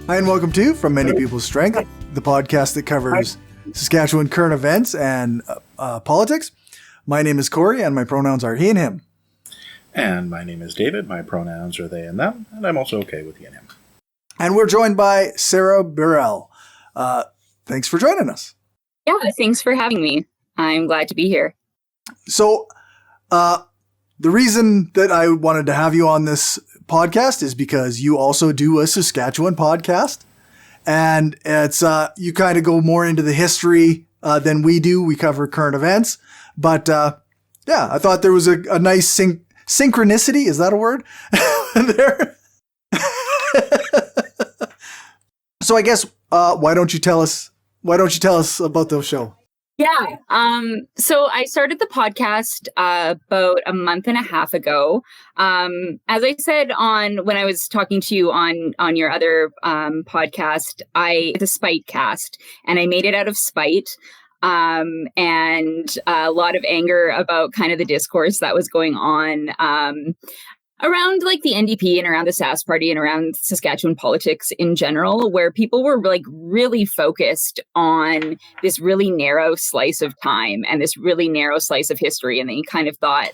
Hi, and welcome to From Many People's Strength, the podcast that covers Saskatchewan current events and politics. My name is Cory, and my pronouns are he and him. And my name is David. My pronouns are they and them, and I'm also okay with he and him. And we're joined by Sara Birrell. Thanks for joining us. Yeah, thanks for having me. I'm glad to be here. So, the reason that I wanted to have you on this podcast is because you also do a Saskatchewan podcast, and it's you kind of go more into the history than we do. We cover current events, but yeah, I thought there was a nice synchronicity. Is that a word? There. So I guess why don't you tell us about the show? Yeah. So I started the podcast about a month and a half ago. As I said when I was talking to you on your other podcast, it's a spite cast, and I made it out of spite. And a lot of anger about kind of the discourse that was going on around like the NDP and around the Sask Party and around Saskatchewan politics in general, where people were like really focused on this really narrow slice of time and this really narrow slice of history. And they kind of thought,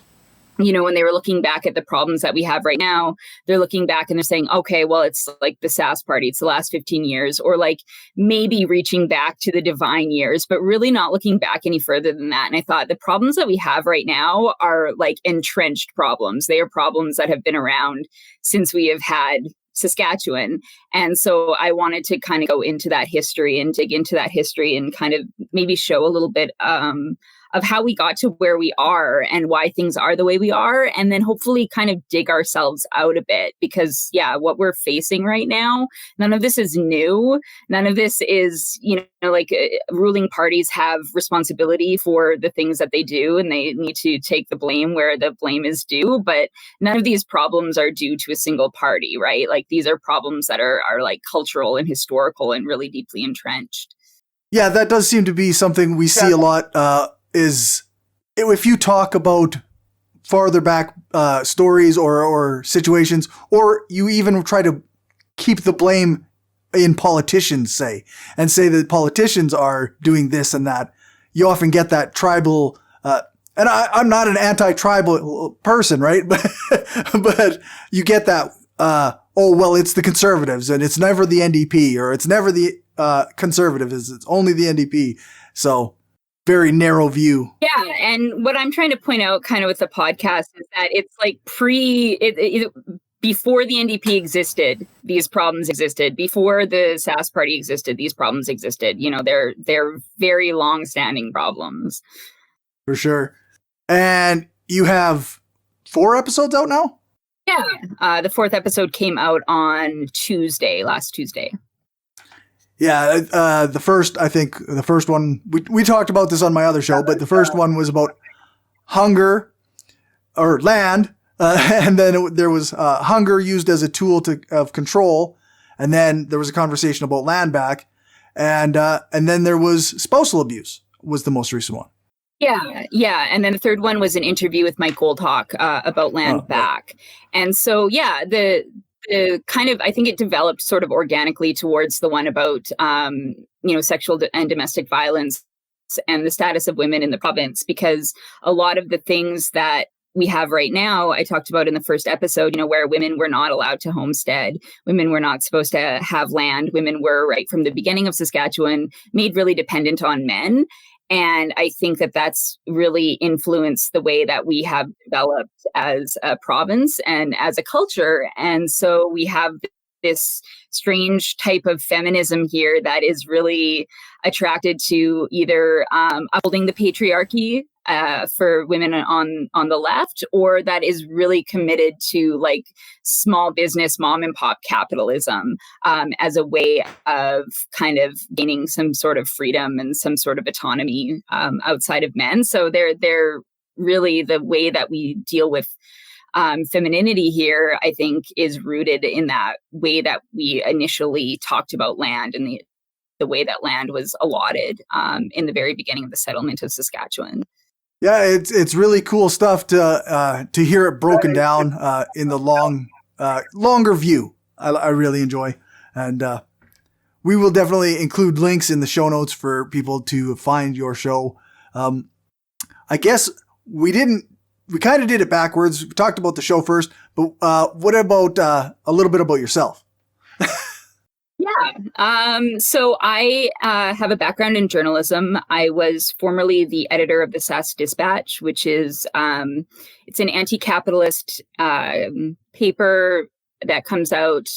you know, when they were looking back at the problems that we have right now, they're looking back and they're saying, okay, well, it's like the Sask Party, it's the last 15 years, or like maybe reaching back to the divine years, but really not looking back any further than that. And I thought the problems that we have right now are like entrenched problems. They are problems that have been around since we have had Saskatchewan. And so I wanted to kind of go into that history and dig into that history and kind of maybe show a little bit of how we got to where we are and why things are the way we are, and then hopefully kind of dig ourselves out a bit, because yeah, what we're facing right now, none of this is new. None of this is, you know, like ruling parties have responsibility for the things that they do, and they need to take the blame where the blame is due. But none of these problems are due to a single party, right? Like these are problems that are like cultural and historical and really deeply entrenched. Yeah, that does seem to be something we see a lot. Is if you talk about farther back stories or situations, or you even try to keep the blame in politicians, say that politicians are doing this and that, you often get that tribal, and I'm not an anti-tribal person, right? But you get that, oh, well, it's the Conservatives and it's never the NDP, or it's never the Conservatives, it's only the NDP. So very narrow view. Yeah. And what I'm trying to point out kind of with the podcast is that it's like before the NDP existed, these problems existed. Before the Sask Party existed, these problems existed. You know, they're very long-standing problems. For sure. And you have 4 episodes out now? Yeah. The 4th episode came out on last Tuesday. Yeah, the first one, we talked about this on my other show, but the first one was about hunger or land, and then there was hunger used as a tool of control, and then there was a conversation about land back, and then there was spousal abuse was the most recent one. Yeah. And then the third one was an interview with Mike Goldhawk about land back. And so, yeah, the kind of, I think it developed sort of organically towards the one about, sexual and domestic violence and the status of women in the province, because a lot of the things that we have right now, I talked about in the first episode, you know, where women were not allowed to homestead, women were not supposed to have land, women were right from the beginning of Saskatchewan made really dependent on men. And I think that that's really influenced the way that we have developed as a province and as a culture. And so we have this strange type of feminism here that is really attracted to either upholding the patriarchy for women on the left, or that is really committed to like small business, mom and pop capitalism as a way of kind of gaining some sort of freedom and some sort of autonomy outside of men. So they're really the way that we deal with femininity here, I think, is rooted in that way that we initially talked about land and the way that land was allotted in the very beginning of the settlement of Saskatchewan. Yeah, it's really cool stuff to hear it broken down in the longer view. I really enjoy, and we will definitely include links in the show notes for people to find your show. I guess we kind of did it backwards. We talked about the show first, but what about a little bit about yourself? Yeah. So I have a background in journalism. I was formerly the editor of the Sask Dispatch, which is it's an anti-capitalist paper that comes out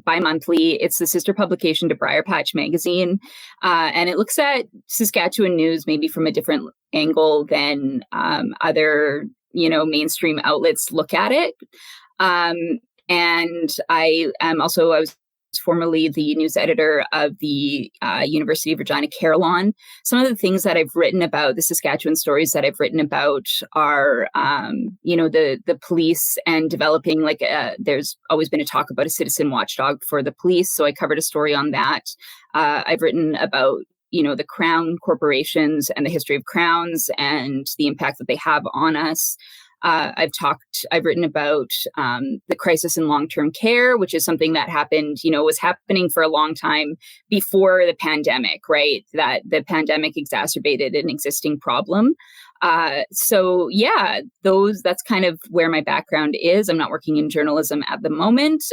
bi-monthly. It's the sister publication to Briar Patch magazine. And it looks at Saskatchewan news maybe from a different angle than other, mainstream outlets look at it. And I was formerly the news editor of the University of Regina Carillon. Some of the things that I've written about, the Saskatchewan stories that I've written about are, the police and developing, there's always been a talk about a citizen watchdog for the police. So I covered a story on that. I've written about, the crown corporations and the history of crowns and the impact that they have on us. I've written about the crisis in long-term care, which is something that happened, was happening for a long time before the pandemic, right? That the pandemic exacerbated an existing problem. That's kind of where my background is. I'm not working in journalism at the moment,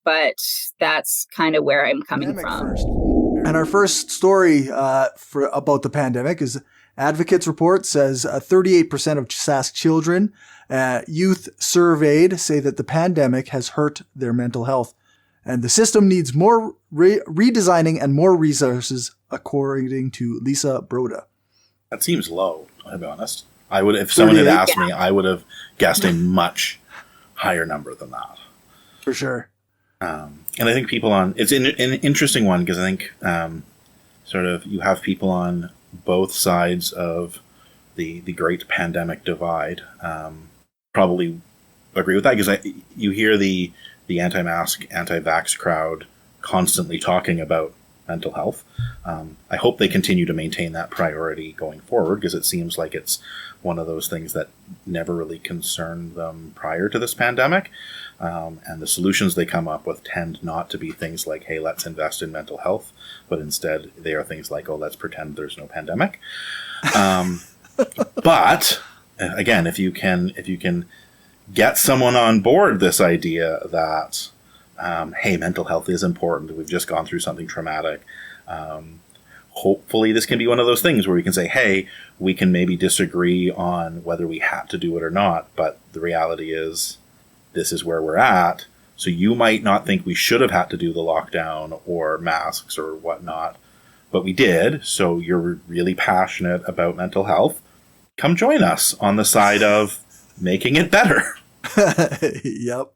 but that's kind of where I'm coming from. First. And our first story about the pandemic is Advocates report says 38% of Sask children, youth surveyed, say that the pandemic has hurt their mental health. And the system needs more redesigning and more resources, according to Lisa Broda. That seems low, I'll be honest. If someone had asked me, I would have guessed a much higher number than that. For sure. And I think it's an interesting one because I think you have people on both sides of the great pandemic divide. Probably agree with that because you hear the anti-mask, anti-vax crowd constantly talking about mental health. I hope they continue to maintain that priority going forward because it seems like it's one of those things that never really concerned them prior to this pandemic. And the solutions they come up with tend not to be things like, hey, let's invest in mental health, but instead they are things like, oh, let's pretend there's no pandemic. But again, if you can get someone on board this idea that, hey, mental health is important. We've just gone through something traumatic. Hopefully this can be one of those things where we can say, hey, we can maybe disagree on whether we have to do it or not, but the reality is this is where we're at. So you might not think we should have had to do the lockdown or masks or whatnot, but we did. So you're really passionate about mental health. Come join us on the side of making it better. Yep.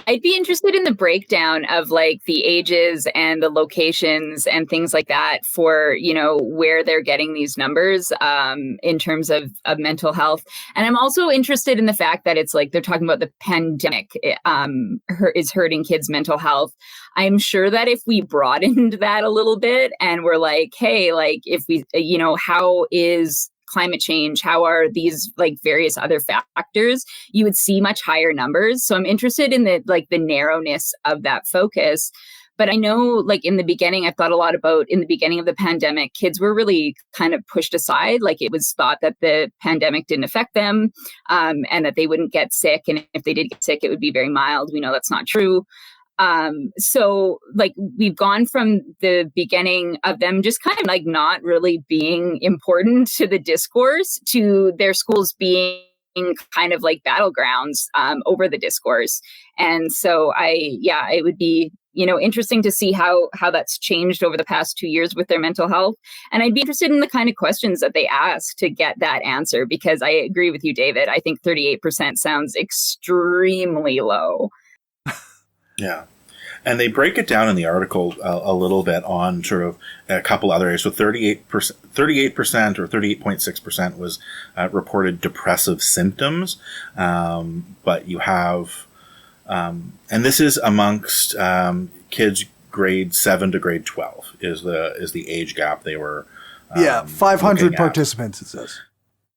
I'd be interested in the breakdown of the ages and the locations and things like that for, where they're getting these numbers in terms of mental health. And I'm also interested in the fact that it's they're talking about the pandemic is hurting kids' mental health. I'm sure that if we broadened that a little bit and we're hey, if we, how is climate change, how are these various other factors, you would see much higher numbers. So I'm interested in the narrowness of that focus. But I know in the beginning, I've thought a lot about in the beginning of the pandemic, kids were really kind of pushed aside. It was thought that the pandemic didn't affect them and that they wouldn't get sick. And if they did get sick, it would be very mild. We know that's not true. So we've gone from the beginning of them just kind of not really being important to the discourse to their schools being kind of battlegrounds over the discourse. And so it would be, interesting to see how that's changed over the past 2 years with their mental health. And I'd be interested in the kind of questions that they ask to get that answer, because I agree with you, David. I think 38% sounds extremely low. Yeah. And they break it down in the article a little bit on sort of a couple other areas. So 38% or 38.6% was reported depressive symptoms. But you have, and this is amongst kids grade 7 to grade 12 is the age gap they were. 500 participants, it says.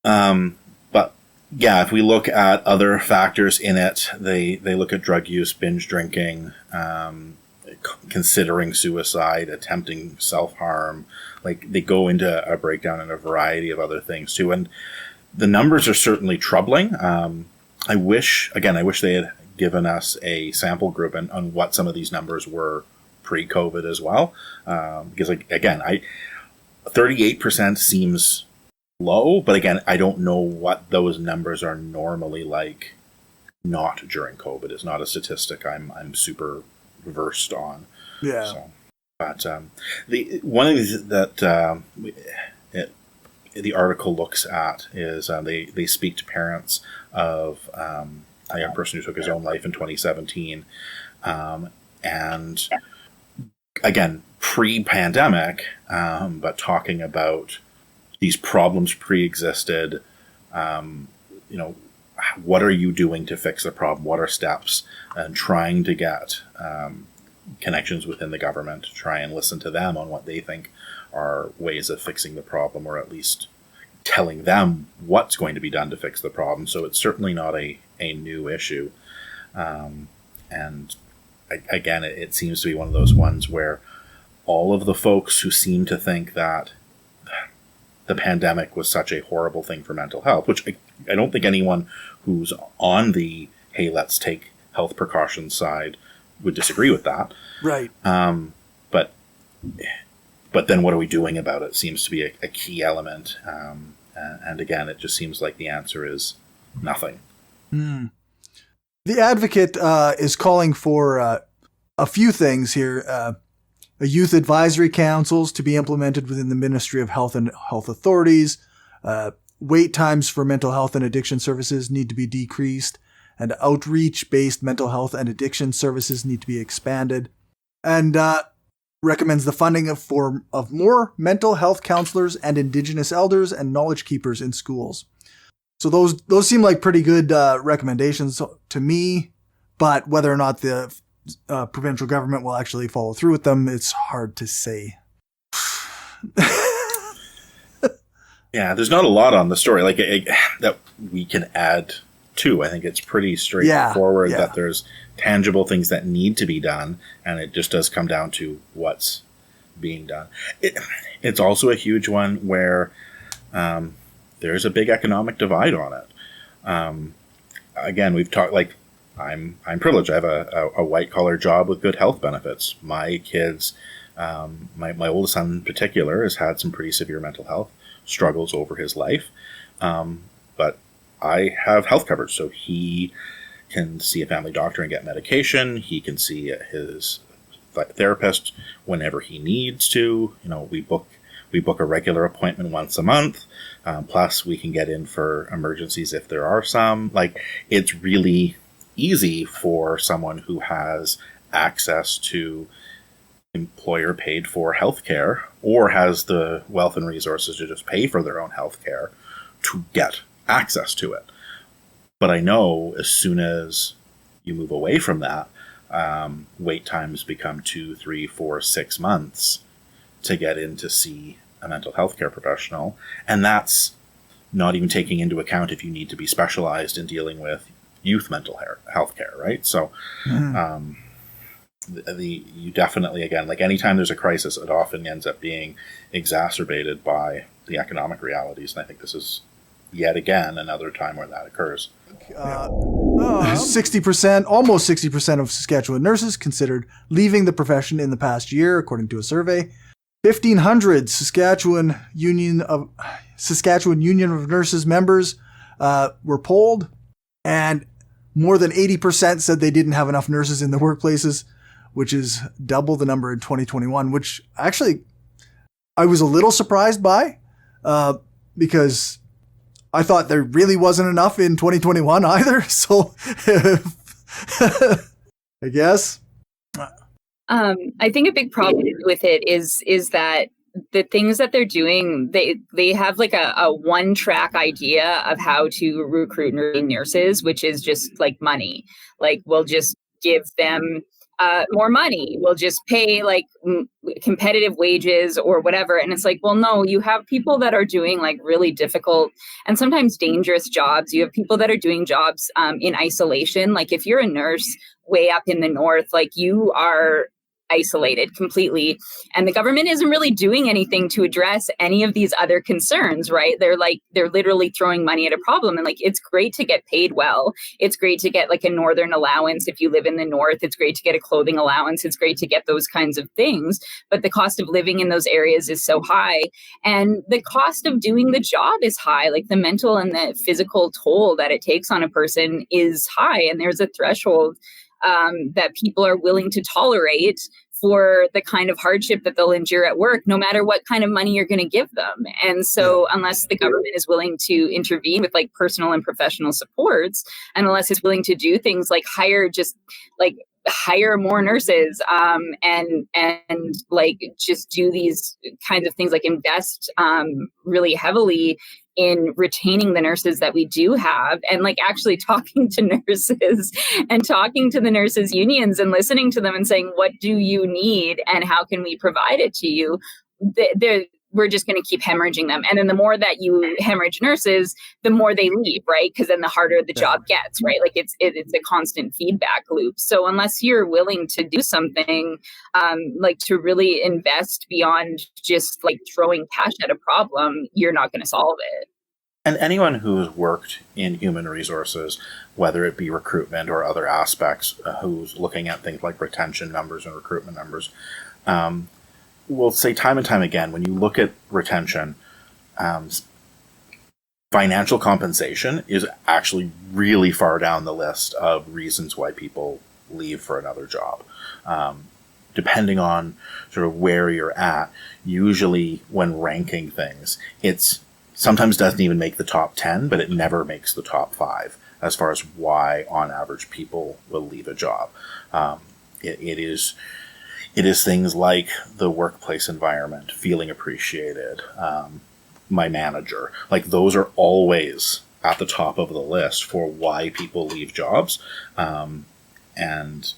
But yeah, if we look at other factors in it, they look at drug use, binge drinking, considering suicide, attempting self-harm. Like, they go into a breakdown in a variety of other things too. And the numbers are certainly troubling. I wish they had given us a sample group on what some of these numbers were pre-COVID as well. Because, like, again, 38% seems low, but again, I don't know what those numbers are normally like not during COVID. It's not a statistic I'm super versed on. Yeah. So, but the one of the that the article looks at is they speak to parents of a young person who took his own life in 2017, and again pre-pandemic, but talking about these problems pre-existed. What are you doing to fix the problem? What are steps? And trying to get connections within the government to try and listen to them on what they think are ways of fixing the problem, or at least telling them what's going to be done to fix the problem. So it's certainly not a new issue. And again, it seems to be one of those ones where all of the folks who seem to think that the pandemic was such a horrible thing for mental health, which I don't think anyone who's on the, hey, let's take health precautions side would disagree with that. Right. But then what are we doing about it seems to be a key element. And again, it just seems like the answer is nothing. Mm. The Advocate is calling for a few things here. A youth advisory councils to be implemented within the Ministry of Health and Health Authorities. Wait times for mental health and addiction services need to be decreased, and outreach-based mental health and addiction services need to be expanded. And recommends the funding of more mental health counselors and Indigenous elders and knowledge keepers in schools. So those seem like pretty good recommendations to me, but whether or not the provincial government will actually follow through with them, it's hard to say. Yeah, there's not a lot on the story that we can add to. I think it's pretty straightforward that there's tangible things that need to be done, and it just does come down to what's being done. It's also a huge one where there's a big economic divide on it. Again, we've talked, like, I'm privileged. I have a white-collar job with good health benefits. My kids, my oldest son in particular, has had some pretty severe mental health struggles over his life. But I have health coverage, so he can see a family doctor and get medication. He can see his therapist whenever he needs to. We book a regular appointment once a month. Plus, we can get in for emergencies if there are some. Like, it's really easy for someone who has access to employer paid for healthcare or has the wealth and resources to just pay for their own healthcare to get access to it. But I know as soon as you move away from that, wait times become 2, 3, 4, 6 months to get in to see a mental health care professional. And that's not even taking into account if you need to be specialized in dealing with youth mental health care, right? So you definitely, again, like anytime there's a crisis, it often ends up being exacerbated by the economic realities. And I think this is yet again another time where that occurs. 60%, almost 60% of Saskatchewan nurses considered leaving the profession in the past year, according to a survey. 1,500 Saskatchewan Union of Nurses members were polled, and more than 80% said they didn't have enough nurses in their workplaces, which is double the number in 2021, which actually I was a little surprised by, because I thought there really wasn't enough in 2021 either. So I guess. I think a big problem with it is that the things that they're doing, they have like a one-track idea of how to recruit nurses, which is just like money. Like, we'll just give them more money. We'll just pay like competitive wages or whatever. And it's like, well, no, you have people that are doing like really difficult and sometimes dangerous jobs. You have people that are doing jobs in isolation. Like, if you're a nurse way up in the north, like, you are isolated completely. And the government isn't really doing anything to address any of these other concerns, right? They're literally throwing money at a problem. And like, it's great to get paid well. It's great to get like a northern allowance if you live in the north. It's great to get a clothing allowance. It's great to get those kinds of things. But the cost of living in those areas is so high. And the cost of doing the job is high. Like the mental and the physical toll that it takes on a person is high. And there's a threshold that people are willing to tolerate for the kind of hardship that they'll endure at work, no matter what kind of money you're going to give them. And so unless the government is willing to intervene with like personal and professional supports, and unless it's willing to do things like hire more nurses, and like just do these kinds of things, like invest really heavily in retaining the nurses that we do have, and like actually talking to nurses and talking to the nurses unions and listening to them and saying, what do you need and how can we provide it to you? We're just going to keep hemorrhaging them. And then the more that you hemorrhage nurses, the more they leave, right? Because then the harder the job gets, right? Like it's a constant feedback loop. So unless you're willing to do something, like to really invest beyond just like throwing cash at a problem, you're not going to solve it. And anyone who's worked in human resources, whether it be recruitment or other aspects, who's looking at things like retention numbers and recruitment numbers, will say time and time again, when you look at retention, financial compensation is actually really far down the list of reasons why people leave for another job. Depending on sort of where you're at, usually when ranking things, it's sometimes doesn't even make the top 10, but it never makes the top 5 as far as why, on average, people will leave a job. It is things like the workplace environment, feeling appreciated, my manager. Like those are always at the top of the list for why people leave jobs. And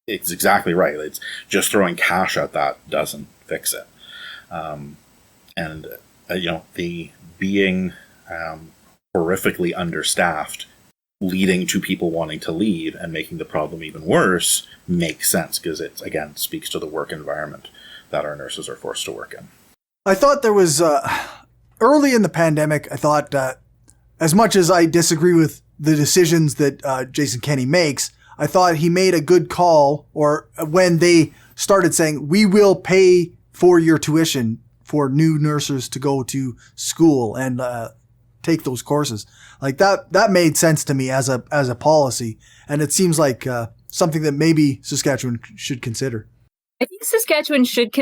it's exactly right. It's just throwing cash at that doesn't fix it. The being horrifically understaffed leading to people wanting to leave and making the problem even worse makes sense because it, again, speaks to the work environment that our nurses are forced to work in. I thought there was, early in the pandemic, I thought as much as I disagree with the decisions that Jason Kenney makes, I thought he made a good call, or when they started saying, we will pay for your tuition for new nurses to go to school and take those courses. Like that made sense to me as a policy. And it seems like something that maybe Saskatchewan should consider. I think Saskatchewan should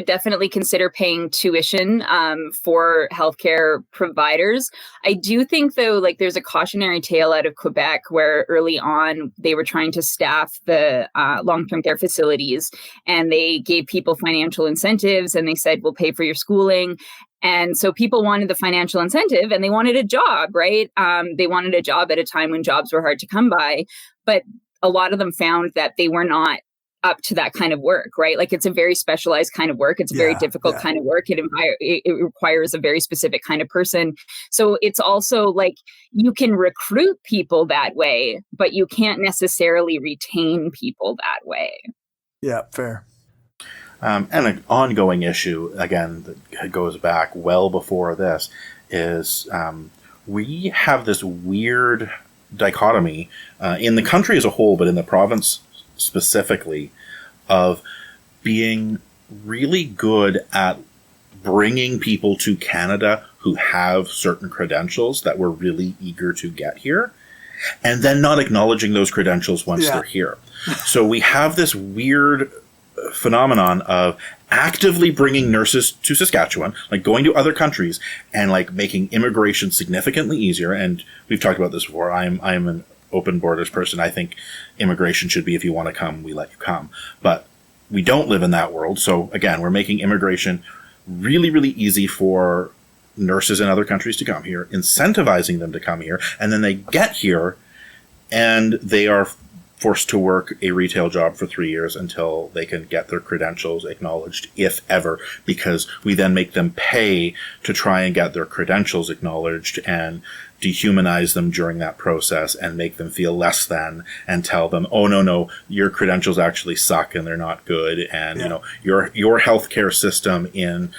definitely consider paying tuition for healthcare providers. I do think, though, like there's a cautionary tale out of Quebec where early on they were trying to staff the long-term care facilities, and they gave people financial incentives, and they said, we'll pay for your schooling. And so people wanted the financial incentive and they wanted a job, right? They wanted a job at a time when jobs were hard to come by. But a lot of them found that they were not up to that kind of work, right? Like it's a very specialized kind of work. It's a very difficult kind of work. It requires a very specific kind of person. So it's also like you can recruit people that way, but you can't necessarily retain people that way. Yeah, fair. And an ongoing issue, again, that goes back well before this, is we have this weird dichotomy in the country as a whole, but in the province specifically, of being really good at bringing people to Canada who have certain credentials that we're really eager to get here, and then not acknowledging those credentials once they're here. So we have this weird phenomenon of actively bringing nurses to Saskatchewan, like going to other countries and like making immigration significantly easier. And we've talked about this before. I'm an open borders person. I think immigration should be, if you want to come, we let you come. But we don't live in that world. So again, we're making immigration really, really easy for nurses in other countries to come here, incentivizing them to come here. And then they get here and they are forced to work a retail job for 3 years until they can get their credentials acknowledged, if ever, because we then make them pay to try and get their credentials acknowledged and dehumanize them during that process and make them feel less than and tell them, oh, no, your credentials actually suck and they're not good. And, your healthcare system in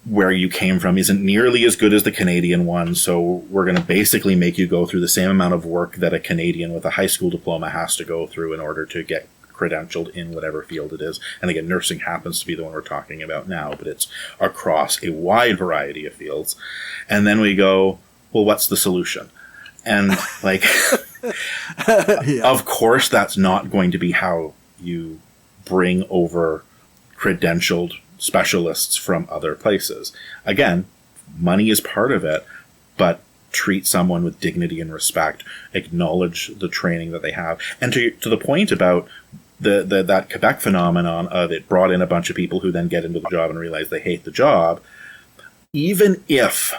where you came from isn't nearly as good as the Canadian one. So we're going to basically make you go through the same amount of work that a Canadian with a high school diploma has to go through in order to get credentialed in whatever field it is. And again, nursing happens to be the one we're talking about now, but it's across a wide variety of fields. And then we go, well, what's the solution? And like, of course, that's not going to be how you bring over credentialed specialists from other places. Again, money is part of it, but treat someone with dignity and respect, acknowledge the training that they have. And to the point about that Quebec phenomenon of it brought in a bunch of people who then get into the job and realize they hate the job, even if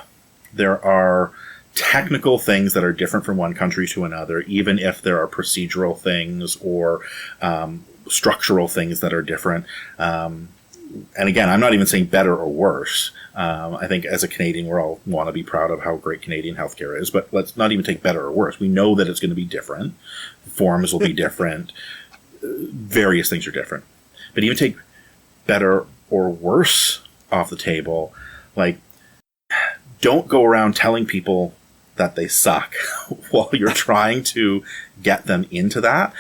there are technical things that are different from one country to another, even if there are procedural things or structural things that are different, and again, I'm not even saying better or worse. I think as a Canadian, we all want to be proud of how great Canadian healthcare is, but let's not even take better or worse. We know that it's going to be different. Forms will be different. Various things are different. But even take better or worse off the table, like, don't go around telling people that they suck while you're trying to get them into that.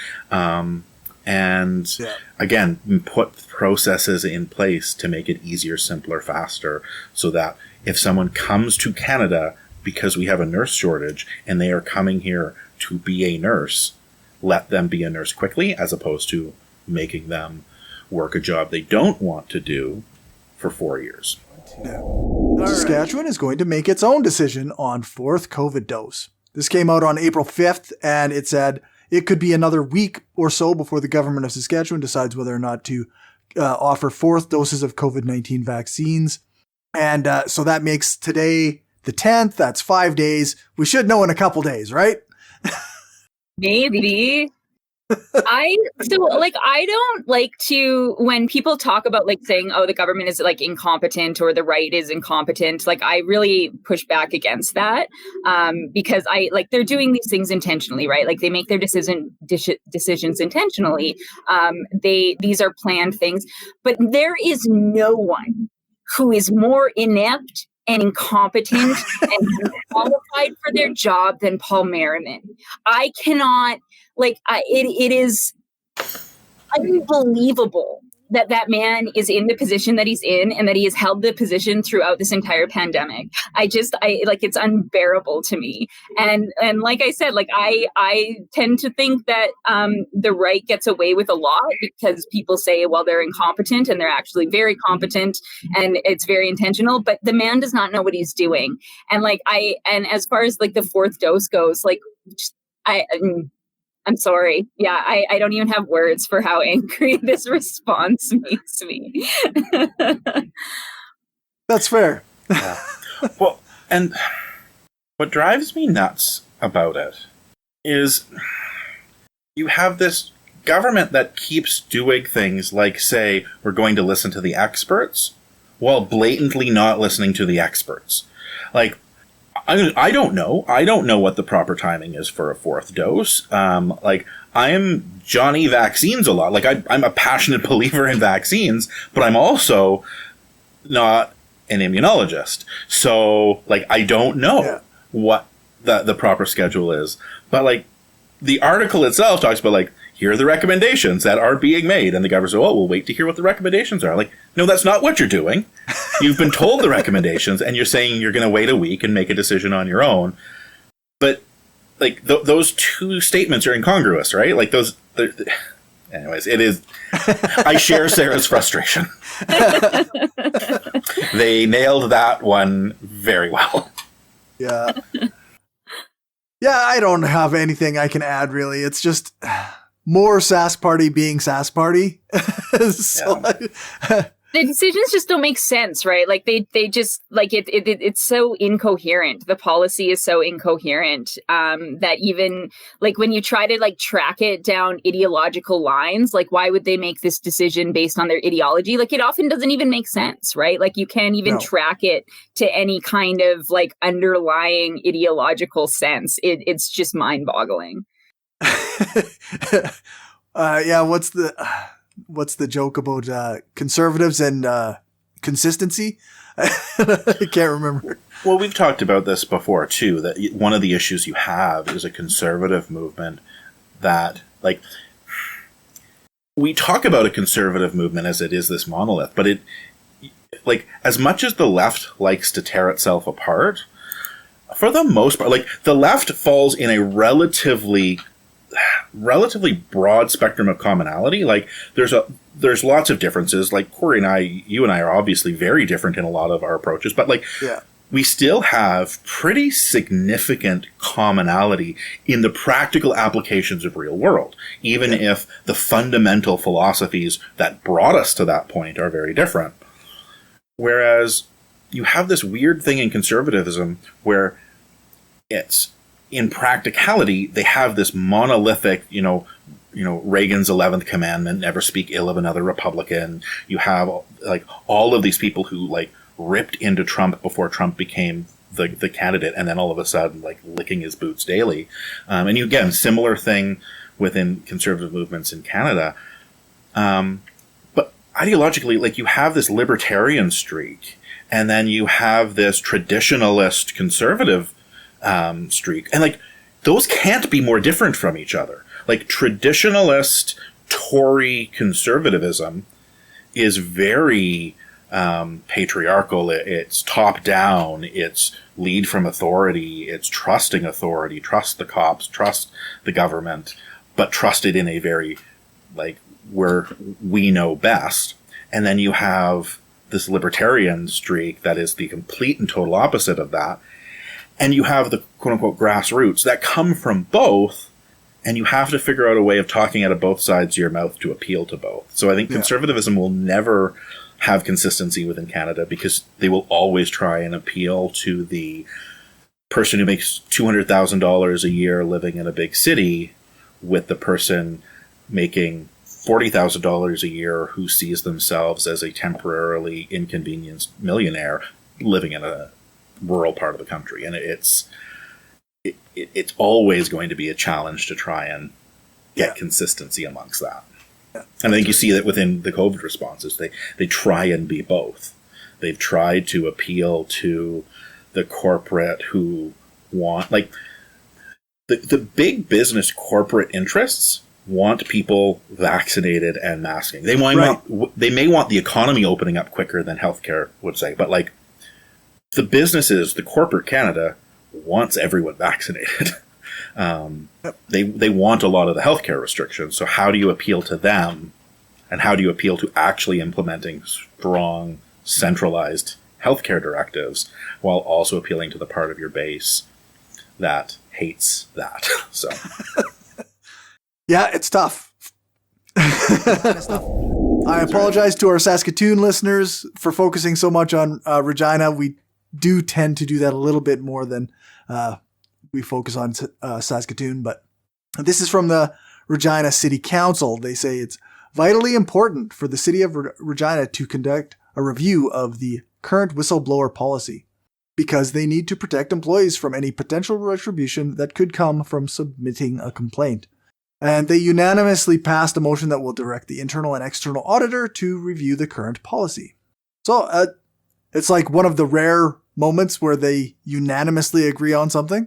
Again, put processes in place to make it easier, simpler, faster, so that if someone comes to Canada because we have a nurse shortage and they are coming here to be a nurse, let them be a nurse quickly, as opposed to making them work a job they don't want to do for 4 years. Saskatchewan is going to make its own decision on fourth COVID dose. This came out on April 5th, and it said it could be another week or so before the government of Saskatchewan decides whether or not to offer fourth doses of COVID-19 vaccines. And so that makes today the 10th. That's 5 days. We should know in a couple days, right? Maybe. I don't like to, when people talk about like saying, oh, the government is like incompetent or the right is incompetent, like I really push back against that, because they're doing these things intentionally, right? Like they make their decisions intentionally. These are planned things, but there is no one who is more inept and incompetent and qualified for their job than Paul Merriman. I cannot, it is unbelievable that man is in the position that he's in and that he has held the position throughout this entire pandemic. It's unbearable to me. And like I said, I tend to think that the right gets away with a lot because people say, well, they're incompetent, and they're actually very competent and it's very intentional, but the man does not know what he's doing. And as far as like the fourth dose goes, I'm sorry. Yeah, I don't even have words for how angry this response makes me. That's fair. Yeah. Well, and what drives me nuts about it is you have this government that keeps doing things like say, we're going to listen to the experts while blatantly not listening to the experts. Like, I don't know. I don't know what the proper timing is for a fourth dose. I am Johnny Vaccines a lot. I'm a passionate believer in vaccines, but I'm also not an immunologist. So, I don't know what the proper schedule is. But, the article itself talks about, here are the recommendations that are being made. And the government says, we'll wait to hear what the recommendations are. No, that's not what you're doing. You've been told the recommendations, and you're saying you're going to wait a week and make a decision on your own. But, those two statements are incongruous, right? Anyways, it is... I share Sarah's frustration. They nailed that one very well. Yeah. Yeah, I don't have anything I can add, really. It's just... more Sask Party being Sask Party. The decisions just don't make sense, right? Like they just like it's so incoherent. The policy is so incoherent that even like when you try to like track it down ideological lines, like why would they make this decision based on their ideology? Like it often doesn't even make sense, right? Like you can't even track it to any kind of like underlying ideological sense. It's just mind-boggling. Yeah, what's the joke about conservatives and consistency? I can't remember. Well, we've talked about this before too, that one of the issues you have is a conservative movement that, like, we talk about a conservative movement as it is this monolith, but it, like, as much as the left likes to tear itself apart, for the most part, like, the left falls in a relatively broad spectrum of commonality. Like there's lots of differences. Like Cory and I, you and I are obviously very different in a lot of our approaches, but like we still have pretty significant commonality in the practical applications of real world, even if the fundamental philosophies that brought us to that point are very different. Whereas you have this weird thing in conservatism where it's, in practicality, they have this monolithic, Reagan's 11th commandment, never speak ill of another Republican. You have like all of these people who like ripped into Trump before Trump became the candidate, and then all of a sudden like licking his boots daily. And you, again, similar thing within conservative movements in Canada. But ideologically, like you have this libertarian streak, and then you have this traditionalist conservative streak, and like those can't be more different from each other. Like traditionalist Tory conservatism is very patriarchal. It's top down. It's lead from authority. It's trusting authority. Trust the cops. Trust the government, but trust it in a very like where we know best. And then you have this libertarian streak that is the complete and total opposite of that. And you have the quote-unquote grassroots that come from both, and you have to figure out a way of talking out of both sides of your mouth to appeal to both. So I think conservatism will never have consistency within Canada because they will always try and appeal to the person who makes $200,000 a year living in a big city with the person making $40,000 a year who sees themselves as a temporarily inconvenienced millionaire living in a rural part of the country. And it's always going to be a challenge to try and get consistency amongst that. And I think you see that within the COVID responses, they try and be both. They've tried to appeal to the corporate who want, like, the big business corporate interests want people vaccinated and masking. They may want the economy opening up quicker than healthcare would say, but like, the businesses, the corporate Canada wants everyone vaccinated. They want a lot of the healthcare restrictions. So how do you appeal to them, and how do you appeal to actually implementing strong, centralized healthcare directives while also appealing to the part of your base that hates that? So, yeah, it's tough. I apologize to our Saskatoon listeners for focusing so much on Regina. We do tend to do that a little bit more than we focus on Saskatoon, but this is from the Regina City Council. They say it's vitally important for the city of Regina to conduct a review of the current whistleblower policy because they need to protect employees from any potential retribution that could come from submitting a complaint. And they unanimously passed a motion that will direct the internal and external auditor to review the current policy. So, it's like one of the rare moments where they unanimously agree on something.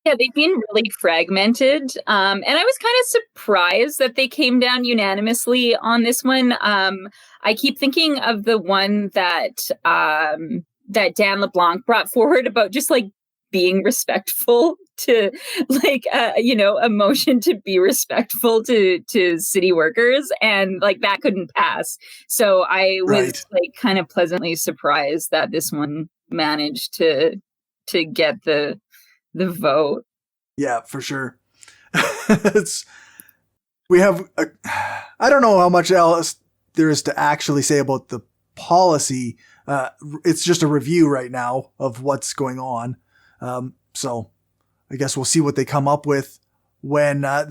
Yeah, they've been really fragmented. And I was kind of surprised that they came down unanimously on this one. I keep thinking of the one that Dan LeBlanc brought forward about just like being respectful to like, a motion to be respectful to city workers, and like that couldn't pass. So I was like kind of pleasantly surprised that this one managed to get the vote. Yeah, for sure. We have, I don't know how much else there is to actually say about the policy. It's just a review right now of what's going on. So I guess we'll see what they come up with when if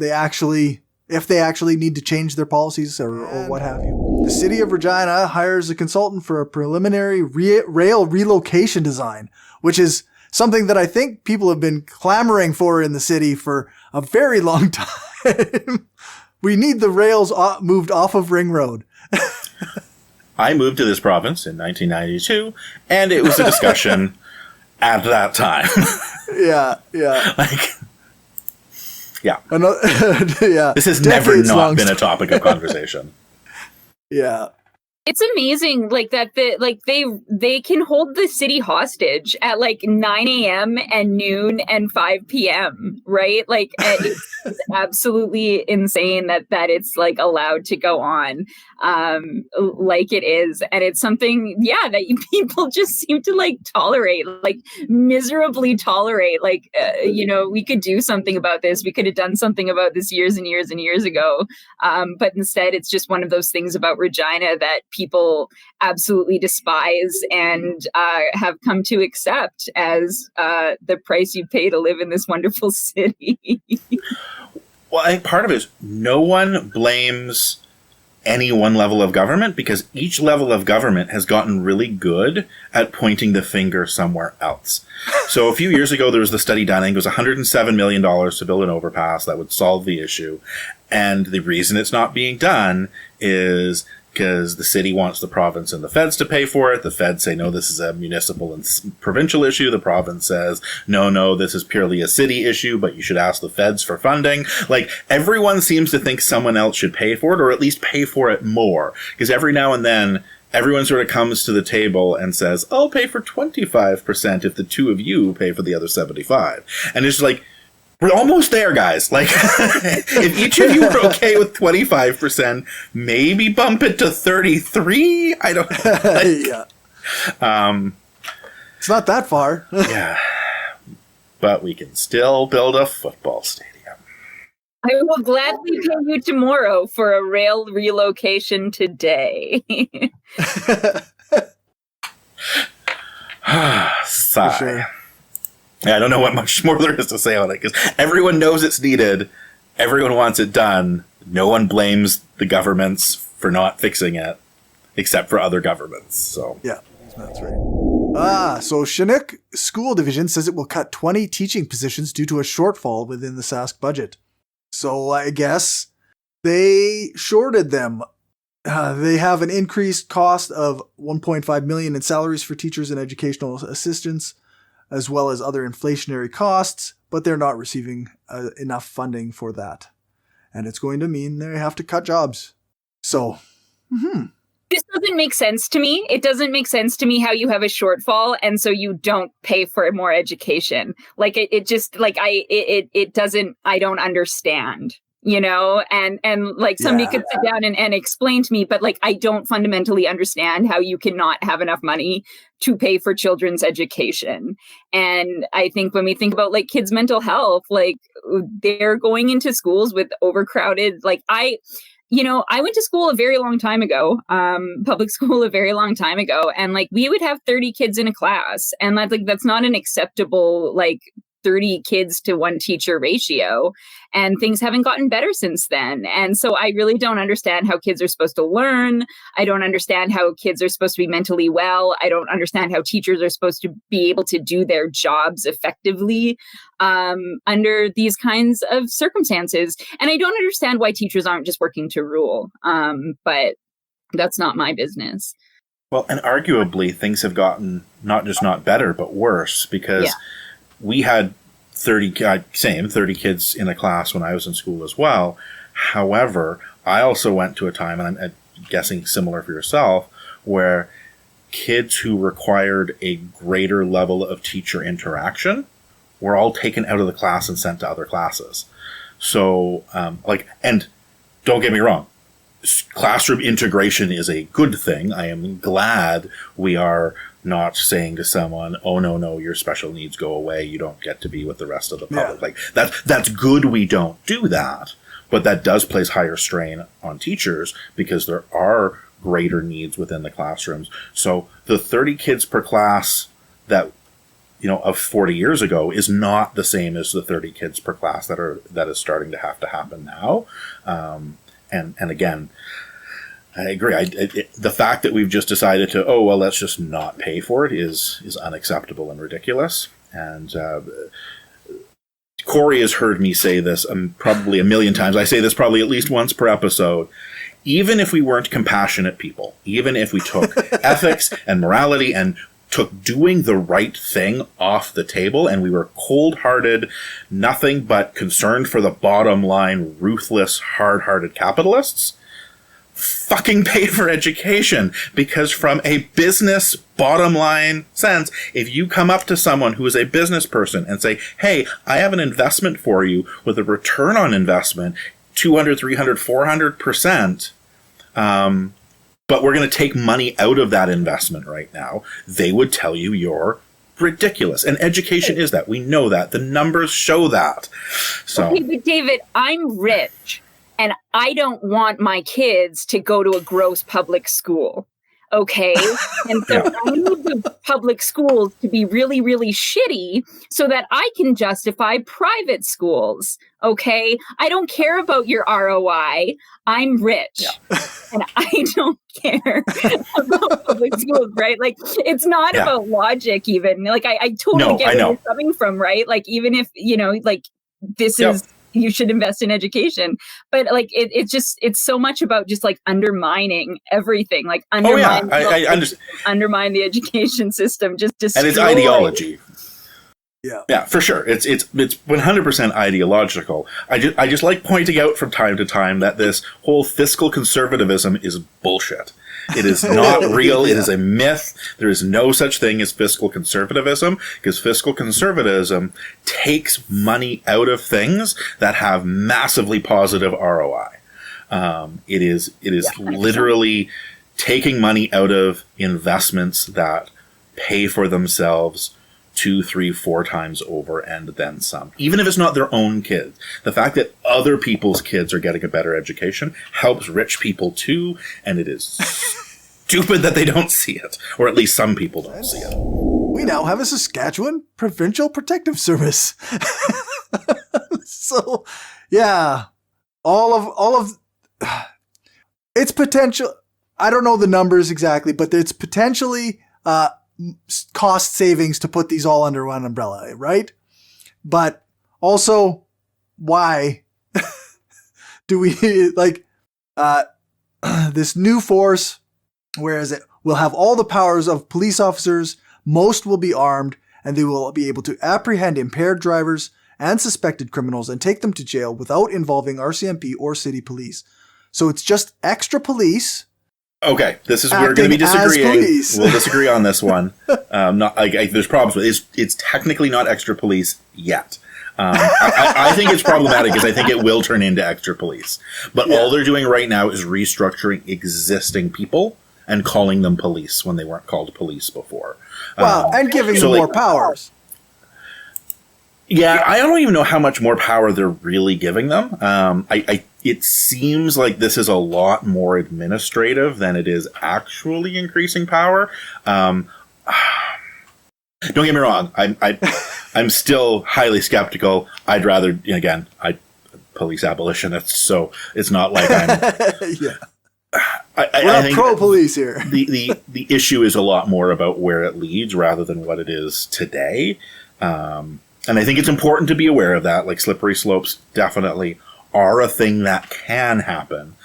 they actually need to change their policies or what have you. The city of Regina hires a consultant for a preliminary rail relocation design, which is something that I think people have been clamoring for in the city for a very long time. We need the rails moved off of Ring Road. I moved to this province in 1992, and it was a discussion at that time. Yeah. Yeah. Yeah. This has never not been a topic of conversation. Yeah. It's amazing, like that. They can hold the city hostage at like 9 a.m. and noon and 5 p.m. Right? Like it's absolutely insane that it's like allowed to go on, like it is, and it's something, that people just seem to like tolerate, like miserably tolerate. Like we could do something about this. We could have done something about this years and years and years ago, but instead, it's just one of those things about Regina that people absolutely despise and have come to accept as the price you pay to live in this wonderful city. Well, I think part of it is no one blames any one level of government because each level of government has gotten really good at pointing the finger somewhere else. So a few years ago, there was the study done. I think it was $107 million to build an overpass that would solve the issue. And the reason it's not being done is because the city wants the province and the feds to pay for it. The feds say, no, this is a municipal and provincial issue. The province says, no, this is purely a city issue, but you should ask the feds for funding. Like, everyone seems to think someone else should pay for it, or at least pay for it more. Because every now and then, everyone sort of comes to the table and says, I'll pay for 25% if the two of you pay for the other 75%. And it's like, we're almost there, guys. Like, if each of you are okay with 25%, maybe bump it to 33. I don't know. Yeah. It's not that far. Yeah. But we can still build a football stadium. I will gladly pay you tomorrow for a rail relocation today. Sigh. For sure. Yeah, I don't know what much more there is to say on it, because everyone knows it's needed. Everyone wants it done. No one blames the governments for not fixing it, except for other governments. So yeah, that's right. So Chinook School Division says it will cut 20 teaching positions due to a shortfall within the Sask budget. So I guess they shorted them. They have an increased cost of $1.5 million in salaries for teachers and educational assistants, as well as other inflationary costs, but they're not receiving enough funding for that. And it's going to mean they have to cut jobs. So, This doesn't make sense to me. It doesn't make sense to me how you have a shortfall and so you don't pay for more education. Like it just like it doesn't, I don't understand. And like somebody could sit down and explain to me, but like, I don't fundamentally understand how you cannot have enough money to pay for children's education. And I think when we think about like kids' mental health, like they're going into schools with overcrowded, like I went to school a very long time ago, public school a very long time ago. And like, we would have 30 kids in a class, and that's not an acceptable, like 30 kids to one teacher ratio, and things haven't gotten better since then. And so I really don't understand how kids are supposed to learn. I don't understand how kids are supposed to be mentally well. I don't understand how teachers are supposed to be able to do their jobs effectively under these kinds of circumstances. And I don't understand why teachers aren't just working to rule. But that's not my business. Well, and arguably things have gotten not just not better, but worse, because we had 30 kids in a class when I was in school as well. However, I also went to a time, and I'm guessing similar for yourself, where kids who required a greater level of teacher interaction were all taken out of the class and sent to other classes. So, and don't get me wrong, classroom integration is a good thing. I am glad we are not saying to someone, oh, no, your special needs go away. You don't get to be with the rest of the public. Yeah. Like that's good. We don't do that, but that does place higher strain on teachers because there are greater needs within the classrooms. So the 30 kids per class that, of 40 years ago is not the same as the 30 kids per class that is starting to happen now. And again, I agree. The fact that we've just decided to, let's just not pay for it is unacceptable and ridiculous. And Cory has heard me say this probably a million times. I say this probably at least once per episode. Even if we weren't compassionate people, even if we took ethics and morality and took doing the right thing off the table, and we were cold-hearted, nothing but concerned for the bottom line, ruthless, hard-hearted capitalists, fucking pay for education. Because from a business bottom line sense, if you come up to someone who is a business person and say, hey, I have an investment for you with a return on investment, 200, 300, 400%, but we're going to take money out of that investment right now, they would tell you you're ridiculous. And education is that. We know that. The numbers show that. So, okay, but David, I'm rich. And I don't want my kids to go to a gross public school, okay? And so I need the public schools to be really, really shitty so that I can justify private schools, okay? I don't care about your ROI. I'm rich. Yeah. And I don't care about public schools, right? Like, it's not about logic even. Like, I totally get where you're coming from, right? Like, even if, this is... you should invest in education, but like it's so much about just like undermining everything, like undermine undermine the education system, just destroy. And it's ideology. Yeah, for sure. It's 100% ideological. I just like pointing out from time to time that this whole fiscal conservatism is bullshit. It is not real. It is a myth. There is no such thing as fiscal conservatism, because fiscal conservatism takes money out of things that have massively positive ROI. It is literally taking money out of investments that pay for themselves 2, 3, 4 times over and then some. Even if it's not their own kids. The fact that other people's kids are getting a better education helps rich people too, and it is stupid that they don't see it. Or at least some people don't see it. We now have a Saskatchewan Provincial Protective Service. So, yeah. All of its potential, I don't know the numbers exactly, but it's potentially cost savings to put these all under one umbrella, right? But also, why do we this new force, whereas it will have all the powers of police officers, most will be armed, and they will be able to apprehend impaired drivers and suspected criminals and take them to jail without involving RCMP or city police. So it's just extra police. Okay, we're going to be disagreeing. We'll disagree on this one. There's problems with it. It's technically not extra police yet. I think it's problematic because I think it will turn into extra police. But all they're doing right now is restructuring existing people and calling them police when they weren't called police before. And giving them more powers. Yeah, I don't even know how much more power they're really giving them. It seems like this is a lot more administrative than it is actually increasing power. Don't get me wrong. I'm still highly skeptical. I'd rather, again, police abolitionists, so it's not like I'm... We're not pro-police here. The issue is a lot more about where it leads rather than what it is today. And I think it's important to be aware of that. Like, slippery slopes definitely are a thing that can happen.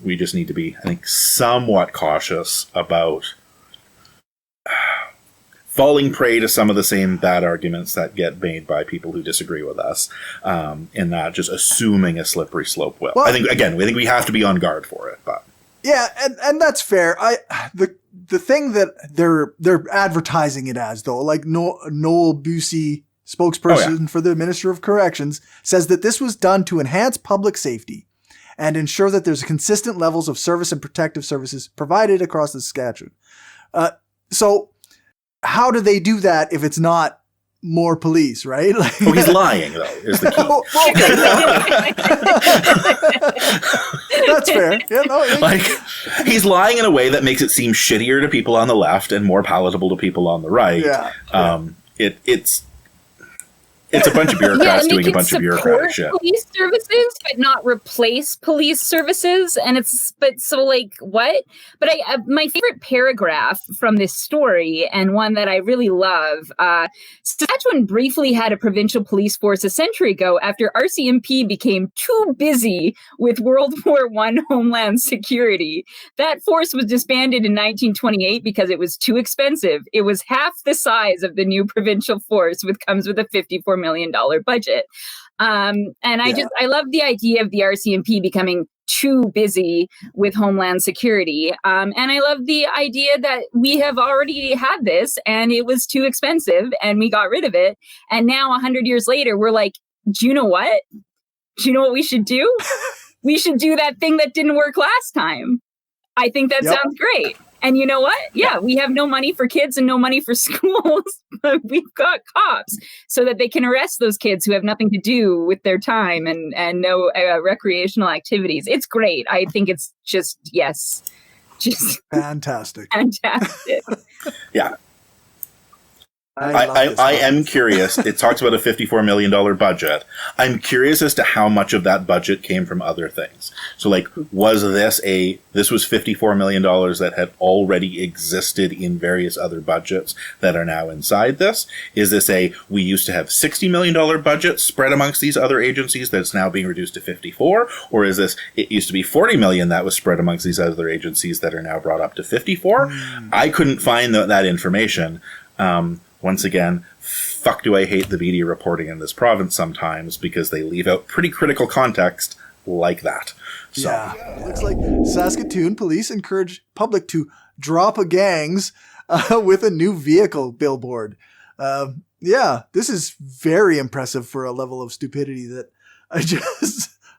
We just need to be, I think, somewhat cautious about falling prey to some of the same bad arguments that get made by people who disagree with us, in that just assuming a slippery slope will. I think we have to be on guard for it. But yeah, and that's fair. The thing that they're advertising it as, though, like Noel Busey, spokesperson for the Minister of Corrections, says that this was done to enhance public safety and ensure that there's consistent levels of service and protective services provided across the Saskatchewan. So how do they do that if it's not more police, right? Like, Oh, he's lying, though, is the key. That's fair. Yeah, no, Like, he's lying in a way that makes it seem shittier to people on the left and more palatable to people on the right. It's a bunch of bureaucrats doing a bunch of bureaucratic shit. Police services, but not replace police services. And what? But my favorite paragraph from this story, and one that I really love, Saskatchewan briefly had a provincial police force a century ago after RCMP became too busy with World War I homeland security. That force was disbanded in 1928 because it was too expensive. It was half the size of the new provincial force, which comes with a $54 million budget. And I love the idea of the RCMP becoming too busy with homeland security. And I love the idea that we have already had this and it was too expensive and we got rid of it. And now 100 years later, we're like, do you know what? Do you know what we should do? We should do that thing that didn't work last time. I think that sounds great. And you know what? Yeah, we have no money for kids and no money for schools, but we've got cops so that they can arrest those kids who have nothing to do with their time and no recreational activities. It's great. I think it's just fantastic. Fantastic. Yeah. I am curious. It talks about a $54 million budget. I'm curious as to how much of that budget came from other things. So, like, was this was $54 million that had already existed in various other budgets that are now inside this? Is this we used to have $60 million budget spread amongst these other agencies that's now being reduced to 54? Or is this, it used to be $40 million that was spread amongst these other agencies that are now brought up to 54? I couldn't find that information. Once again, fuck do I hate the media reporting in this province sometimes because they leave out pretty critical context like that. So. Yeah, it looks like Saskatoon Police encourage public to drop gangs with a new vehicle billboard. This is very impressive for a level of stupidity that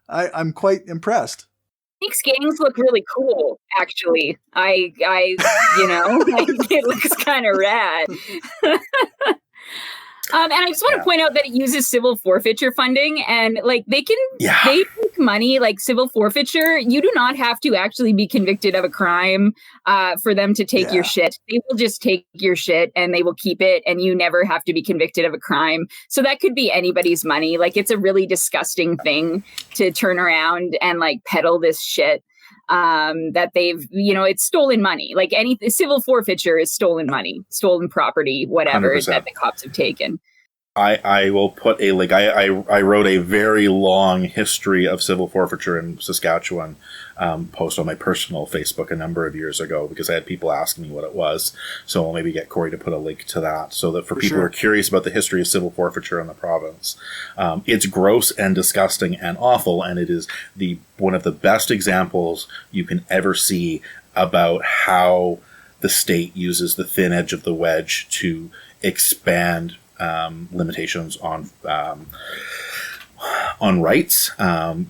I'm quite impressed. Makes gangs look really cool, actually. It looks kind of rad. And I just want to point out that it uses civil forfeiture funding, and they make money like civil forfeiture. You do not have to actually be convicted of a crime for them to take your shit. They will just take your shit and they will keep it, and you never have to be convicted of a crime. So that could be anybody's money. It's a really disgusting thing to turn around and peddle this shit. That they've, it's stolen money. Any civil forfeiture is stolen money, stolen property, whatever 100%. That the cops have taken. I will put a link. I wrote a very long history of civil forfeiture in Saskatchewan post on my personal Facebook a number of years ago because I had people asking me what it was. So I'll maybe get Cory to put a link to that so that for people who are curious about the history of civil forfeiture in the province. It's gross and disgusting and awful, and it is one of the best examples you can ever see about how the state uses the thin edge of the wedge to expand limitations on rights,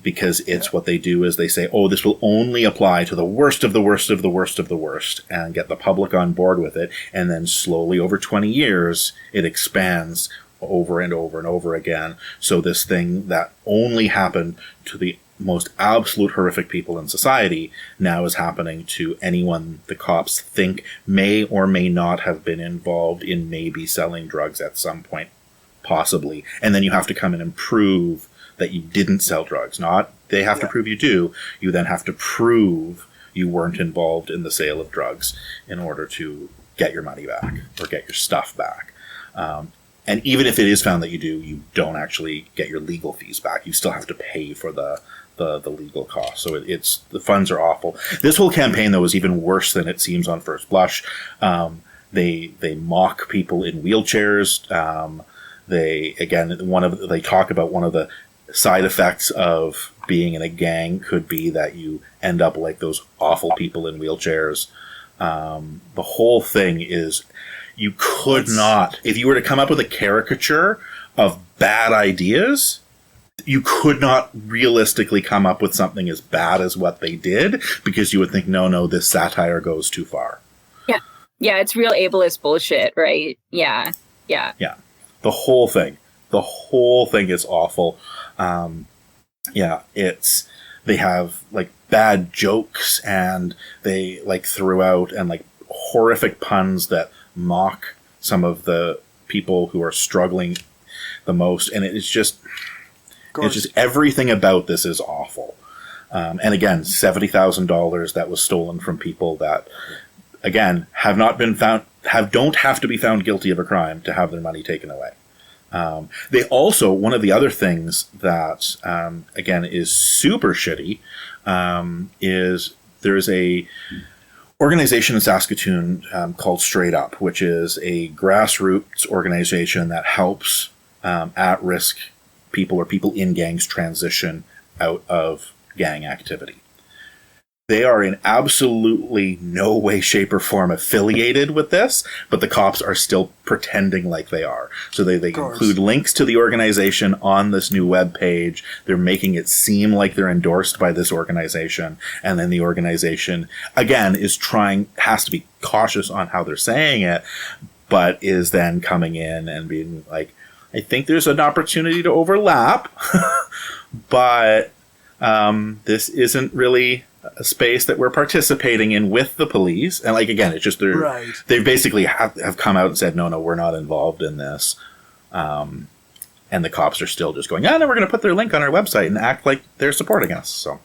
because it's what they do is they say, this will only apply to the worst of the worst of the worst of the worst, and get the public on board with it, and then slowly over 20 years it expands over and over and over again. So this thing that only happened to the most absolute horrific people in society now is happening to anyone the cops think may or may not have been involved in maybe selling drugs at some point, possibly. And then you have to come in and prove that you didn't sell drugs. Not they have to prove you do. You then have to prove you weren't involved in the sale of drugs in order to get your money back or get your stuff back. And even if it is found that you do, you don't actually get your legal fees back. You still have to pay for the legal costs. So the funds are awful. This whole campaign, though, is even worse than it seems on first blush. They mock people in wheelchairs. They talk about one of the side effects of being in a gang could be that you end up like those awful people in wheelchairs. The whole thing is, you could not, if you were to come up with a caricature of bad ideas, you could not realistically come up with something as bad as what they did, because you would think, no, this satire goes too far. Yeah, it's real ableist bullshit, right? Yeah. The whole thing is awful. They have like bad jokes, and they like threw out and like horrific puns that mock some of the people who are struggling the most, and it's just everything about this is awful. And again, $70,000 that was stolen from people that, again, don't have to be found guilty of a crime to have their money taken away. They also, one of the other things that, again, is super shitty, is there's a organization in Saskatoon called Straight Up, which is a grassroots organization that helps at-risk people or people in gangs transition out of gang activity. They are in absolutely no way, shape, or form affiliated with this, but the cops are still pretending like they are. So they include links to the organization on this new web page. They're making it seem like they're endorsed by this organization. And then the organization, again, has to be cautious on how they're saying it, but is then coming in and being like, I think there's an opportunity to overlap, but this isn't really a space that we're participating in with the police. And like, again, it's just they basically have come out and said, no, we're not involved in this. And the cops are still just going, no, we're going to put their link on our website and act like they're supporting us. So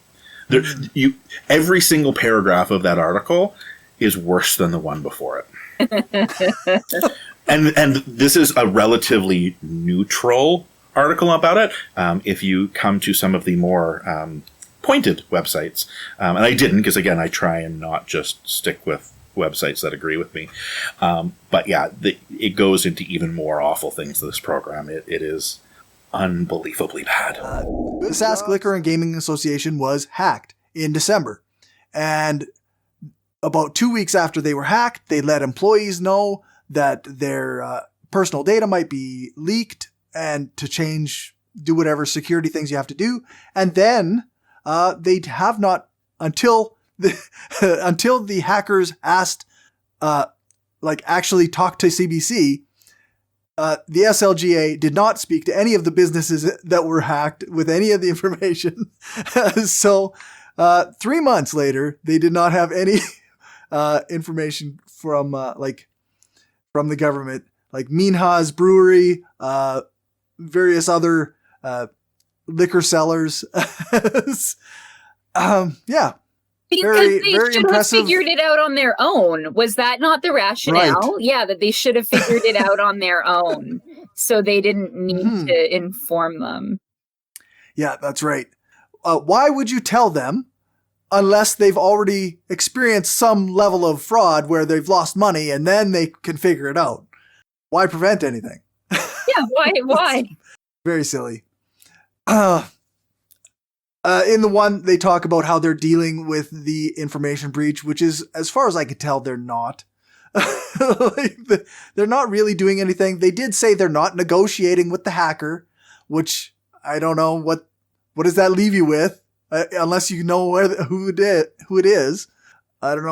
every single paragraph of that article is worse than the one before it. And this is a relatively neutral article about it. If you come to some of the more pointed websites, and I didn't, because again, I try and not just stick with websites that agree with me. But yeah, it goes into even more awful things to this program. It is unbelievably bad. The Sask Liquor and Gaming Association was hacked in December. And about 2 weeks after they were hacked, they let employees know that their personal data might be leaked and to do whatever security things you have to do. And then they have not, until the hackers asked, actually talked to CBC, the SLGA did not speak to any of the businesses that were hacked with any of the information. So 3 months later, they did not have any information from the government, like Minha's Brewery, various other liquor sellers. Yeah. Because they should have figured it out on their own. Was that not the rationale? Right. Yeah, that they should have figured it out on their own. So they didn't need to inform them. Yeah, that's right. Why would you tell them unless they've already experienced some level of fraud where they've lost money and then they can figure it out? Why prevent anything? Yeah, why? Very silly. In the one, they talk about how they're dealing with the information breach, which is, as far as I could tell, they're not. They're not really doing anything. They did say they're not negotiating with the hacker, which I don't know what does that leave you with, unless you know who it is. I don't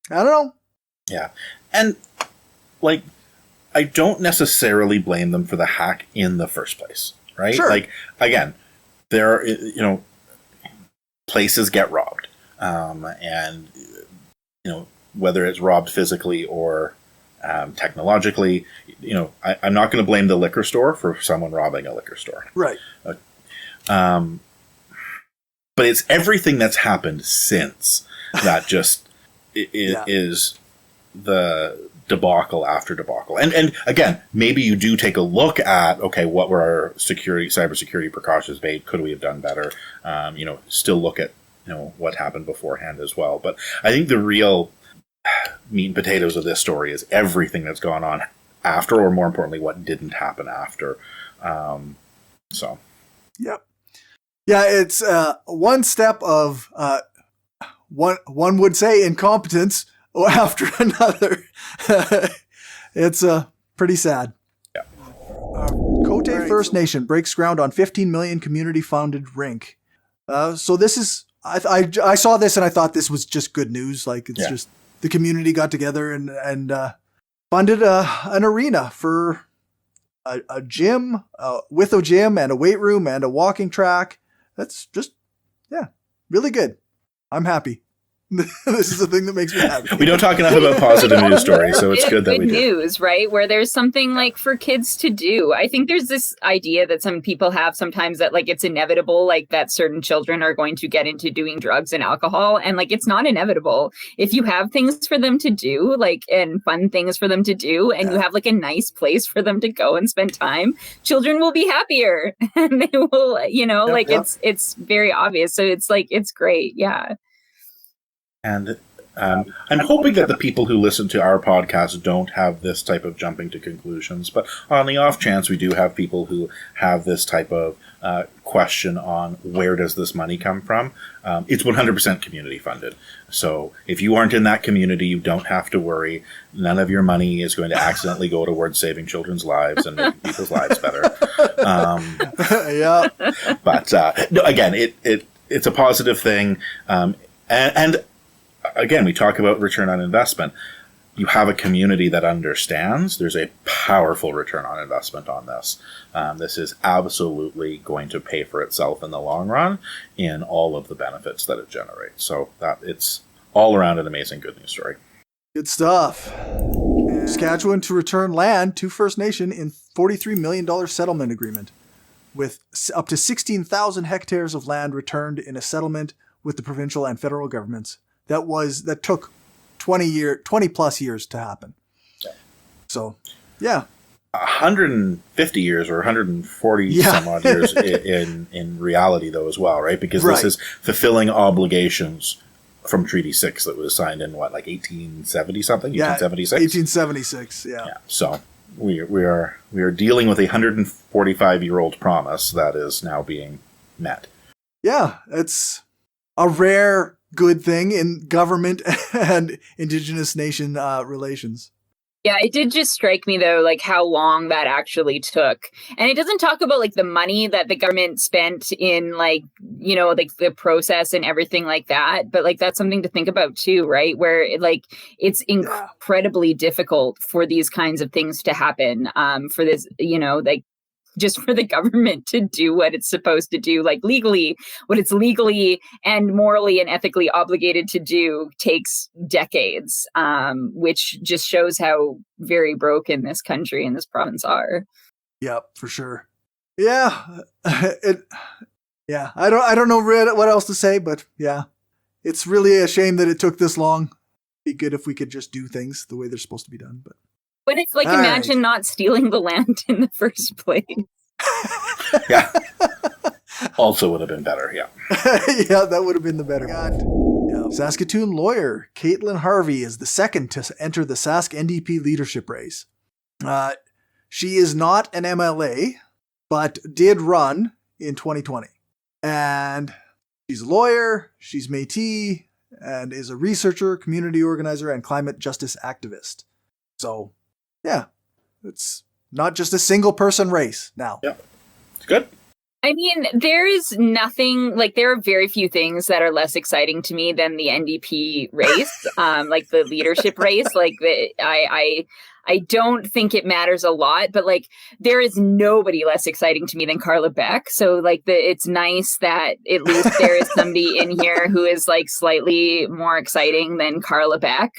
know. Yeah, and I don't necessarily blame them for the hack in the first place, right? Sure. Again, there are, places get robbed, and whether it's robbed physically or technologically, I'm not going to blame the liquor store for someone robbing a liquor store, right? But it's everything that's happened since that just is the debacle after debacle. And again, maybe you do take a look at, okay, what were our cybersecurity precautions made? Could we have done better? Still look at, what happened beforehand as well. But I think the real meat and potatoes of this story is everything that's gone on after, or more importantly, what didn't happen after. Yep. Yeah, it's one step of, one would say, incompetence after another. It's pretty sad. Yeah. Cote First Nation breaks ground on 15 million community-funded rink. So this is, I saw this and I thought this was just good news. It's just the community got together and funded an arena for a gym, with a gym and a weight room and a walking track. That's just, really good. I'm happy. This is the thing that makes me happy. We don't talk enough about positive news stories, so it's good that we do. News, right? Where there's something like for kids to do. I think there's this idea that some people have sometimes that like it's inevitable, like that certain children are going to get into doing drugs and alcohol. And like it's not inevitable. If you have things for them to do, like and fun things for them to do, and you have like a nice place for them to go and spend time, children will be happier and they will, it's very obvious. So it's like it's great. Yeah. And I'm hoping that the people who listen to our podcast don't have this type of jumping to conclusions. But on the off chance we do have people who have this type of question on where does this money come from, it's 100% community funded. So if you aren't in that community, you don't have to worry. None of your money is going to accidentally go towards saving children's lives and making people's lives better. But no, again, it's a positive thing. And again, we talk about return on investment. You have a community that understands there's a powerful return on investment on this. This is absolutely going to pay for itself in the long run in all of the benefits that it generates. So that it's all around an amazing good news story. Good stuff. Saskatchewan to return land to First Nation in $43 million settlement agreement, with up to 16,000 hectares of land returned in a settlement with the provincial and federal governments. That took 20 plus years to happen. Yeah. So, yeah. 150 years or 140 some odd years in reality, though, as well, right? Because this is fulfilling obligations from Treaty 6 that was signed in, 1870 something? 1876? 1876, yeah. So we are dealing with a 145-year-old promise that is now being met. Yeah, it's a rare good thing in government and Indigenous nation relations. Yeah, it did just strike me, though, like how long that actually took. And it doesn't talk about like the money that the government spent in like the process and everything like that. But like that's something to think about, too, right? Where it's incredibly difficult for these kinds of things to happen for this, just for the government to do what it's supposed to do, like legally, what it's legally and morally and ethically obligated to do takes decades, which just shows how very broken this country and this province are. Yep, for sure. Yeah. I don't know what else to say, but yeah, it's really a shame that it took this long. It'd be good if we could just do things the way they're supposed to be done, but. But it's like, imagine not stealing the land in the first place. Yeah. Also would have been better, yeah. Yeah, that would have been the better. Yeah. Saskatoon lawyer Caitlin Harvey is the second to enter the Sask NDP leadership race. She is not an MLA, but did run in 2020. And she's a lawyer, she's Métis, and is a researcher, community organizer, and climate justice activist. So, yeah, it's not just a single person race now. Yeah, it's good. I mean, there is nothing, like, there are very few things that are less exciting to me than the NDP race, like the leadership race. Like, I don't think it matters a lot, but like, there is nobody less exciting to me than Carla Beck. So like, it's nice that at least there is somebody in here who is like slightly more exciting than Carla Beck,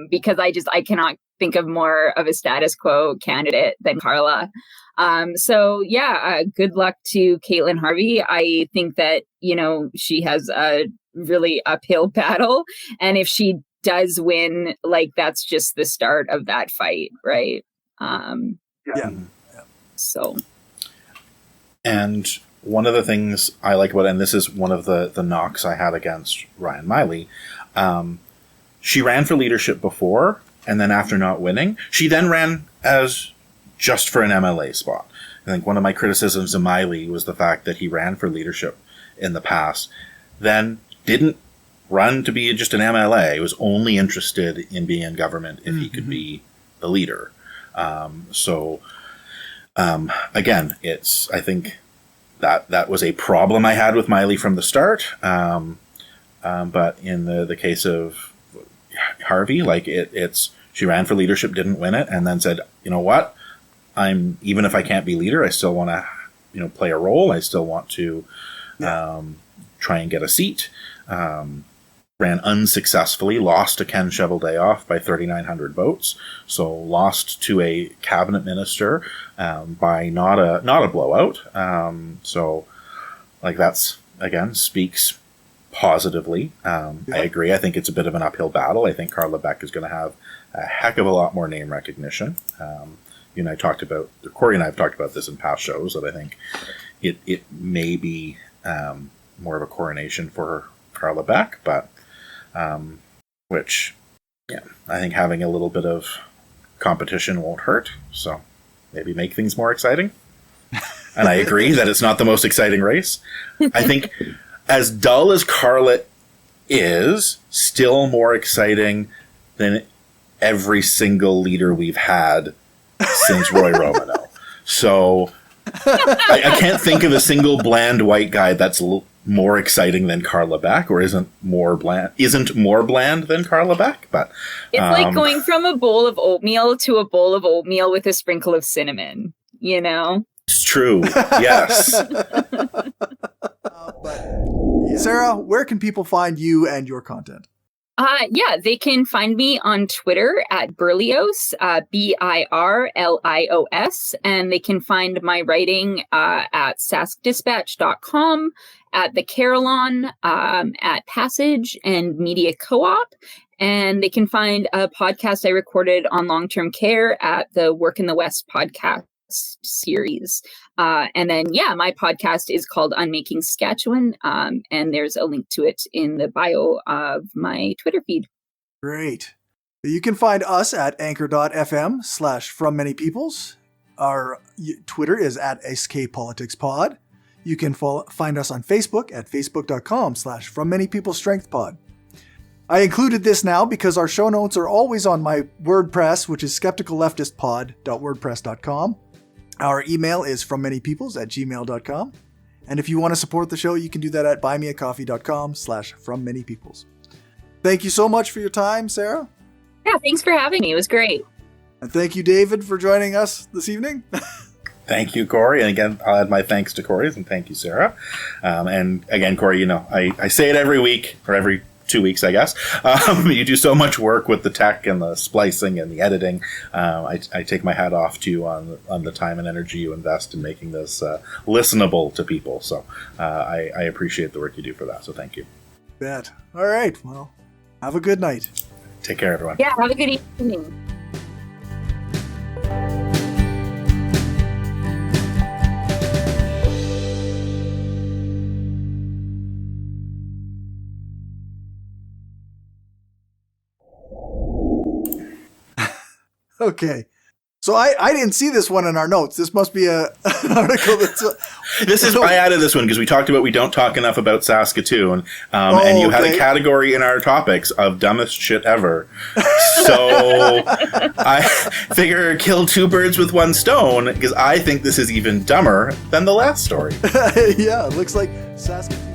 because I cannot think of more of a status quo candidate than Carla. So yeah, good luck to Caitlin Harvey. I think that, she has a really uphill battle. And if she does win, like, that's just the start of that fight, right? Yeah. So. And one of the things I like about, and this is one of the knocks I had against Ryan Miley, she ran for leadership before, and then after not winning, she then ran as just for an MLA spot. I think one of my criticisms of Miley was the fact that he ran for leadership in the past, then didn't run to be just an MLA. He was only interested in being in government if he could be the leader. Again, I think that was a problem I had with Miley from the start. But in the case of Harvey, like she ran for leadership, didn't win it, and then said, you know what? I'm even if I can't be leader, I still want to, play a role. I still want to try and get a seat. Ran unsuccessfully, lost to Ken Cheveldayoff by 3,900 votes. So lost to a cabinet minister by not a blowout. So like that's again speaks positively. I agree. I think it's a bit of an uphill battle. I think Carla Beck is going to have a heck of a lot more name recognition. You and I talked about, Cory and I have talked about this in past shows, that I think it may be more of a coronation for Carla Beck, but which, I think having a little bit of competition won't hurt. So maybe make things more exciting. And I agree that it's not the most exciting race. I think as dull as Carla is, still more exciting than every single leader we've had since Roy Romano. So I can't think of a single bland white guy that's more exciting than Carla Beck, or isn't more bland than Carla Beck. But it's like going from a bowl of oatmeal to a bowl of oatmeal with a sprinkle of cinnamon, It's true. Yes. Sara, where can people find you and your content? They can find me on Twitter at Birlios, BIRLIOS, and they can find my writing at saskdispatch.com, at the Carillon, at Passage and Media Co-op, and they can find a podcast I recorded on long-term care at the Work in the West podcast series. And then, my podcast is called Unmaking Saskatchewan, and there's a link to it in the bio of my Twitter feed. Great. You can find us at anchor.fm/frommanypeoples. Our Twitter is at skpoliticspod. You can find us on Facebook at facebook.com/frommanypeoplesstrengthpod. I included this now because our show notes are always on my WordPress, which is skepticalleftistpod.wordpress.com. Our email is frommanypeoples@gmail.com. And if you want to support the show, you can do that at buymeacoffee.com/frommanypeoples. Thank you so much for your time, Sara. Yeah, thanks for having me. It was great. And thank you, David, for joining us this evening. Thank you, Cory. And again, I'll add my thanks to Cory's, and thank you, Sara. And again, Cory, I say it every week, or every 2 weeks, I guess. You do so much work with the tech and the splicing and the editing. I take my hat off to you on the time and energy you invest in making this listenable to people. So I appreciate the work you do for that. So thank you. Bet. All right. Well, have a good night. Take care, everyone. Yeah, have a good evening. Okay. So I didn't see this one in our notes. This must be an article that's... I added this one because we talked about we don't talk enough about Saskatoon, and you had a category in our topics of dumbest shit ever. So I figure kill two birds with one stone, because I think this is even dumber than the last story. Yeah, it looks like Saskatoon.